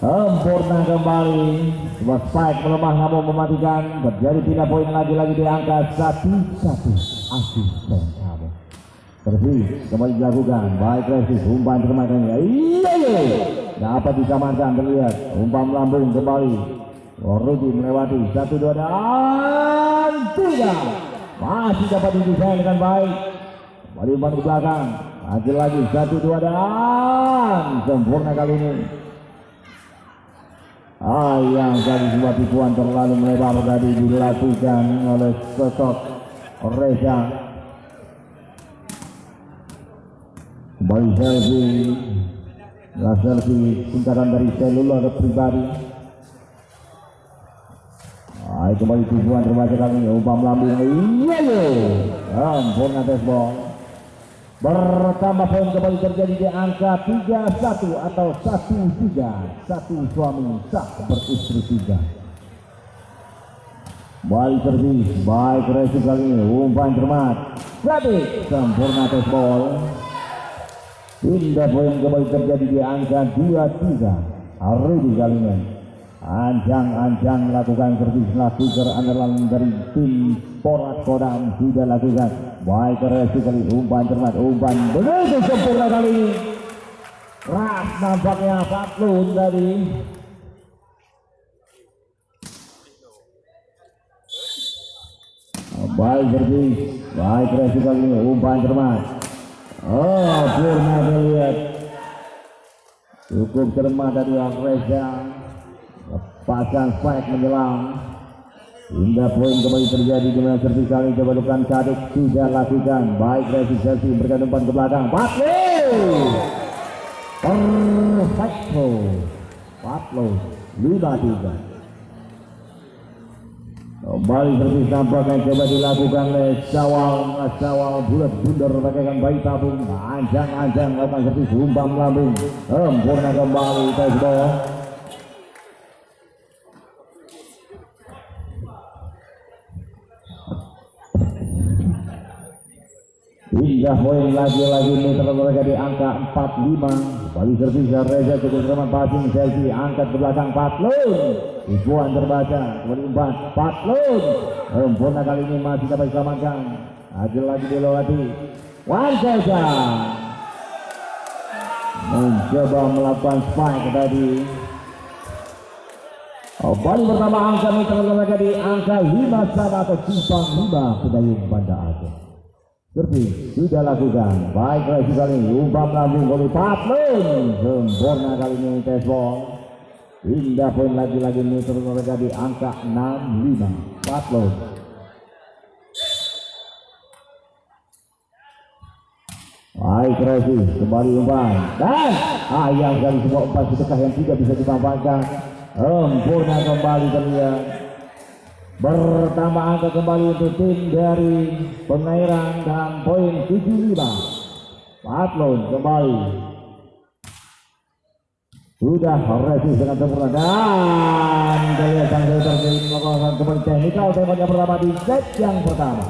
Sempurna kembali. Sebuah spike melemah namun mematikan. Terjadi pindah poin lagi-lagi di angka 1-1. Asisten kamu. Terus kembali dilakukan. Baik Resi, umpan termakannya. Iya. Dapat disamarkan terlihat. Umpan melambung kembali. Rudi melewati 1-2 dan 3. Masih dapat didesain dengan baik. Kembali umpan ke belakang. Lagi 1-2 dan sempurna kali ini. Yang kali sebuah tipuan terlalu melebar tadi dilakukan oleh sosok Reza. Kembali selfie singkatan dari seluler pribadi. Kembali tipuan terbaca kali ini. Umpan melambung. Iya. Sempurna baseball. Bertambah poin kembali terjadi di angka 3-1 atau 1-3. Satu suami sah beristri 3. Baik servis, baik Resi kali ini. Umpan cermat. Gratis. Sempurna baseball. Pindah poin kembali terjadi di angka 2-3. Rudi kali ini. Anjang lakukan servis lakukan andalan dari tim Porak Kodam sudah lakukan. Baik Resi kali umpan cermat, umpan begitu sempurna kali ini. Keras nampaknya Fatlun tadi. Baik servis, baik Resi kali ini umpan cermat. Purna terlihat. Cukup cermat dari Reza. Pasang spike menjelang. Hingga poin kembali terjadi dengan servis kali coba depan Kadek sudah lakukan. Baik Resi berikan umpan ke belakang. Perfecto. Fatlun 5-3. Kembali servis nampaknya coba dilakukan oleh Sawal bulat bundar bagaikan bayi tabung. Anjang lakukan servis umpan melambung. Sempurna kembali baseball. Hingga poin lagi-lagi meter mereka di angka 45. Balik servis Reza cukup sama passing selfie angkat ke belakang Fatlun. Tipuan terbaca kembali umpan Fatlun. Sempurna kali ini masih dapat diselamatkan. Lagi dilewati Wansesa mencoba melakukan spike tadi. Balik pertama angka meter mereka di angka 5 atau simpang 5 Pedayung Banda Aceh. Servis sudah lakukan. Baik Resi kali ini umpan melambung oleh Fatlun. Sempurna kali ini baseball. Pindah poin lagi meter mereka di angka 6-5 Fatlun. Baik Resi kembali umpan dan yang kali sebuah umpan sedekah yang tidak bisa dimanfaatkan. Sempurna kembali terlihat. Bertambah angka kembali untuk tim dari Pengairan dan poin 75. Fatlun kembali. Sudah Resi dengan sempurna dan terlihat sang terjadi melakukan kembali teknikal temanya pertama di set yang pertama.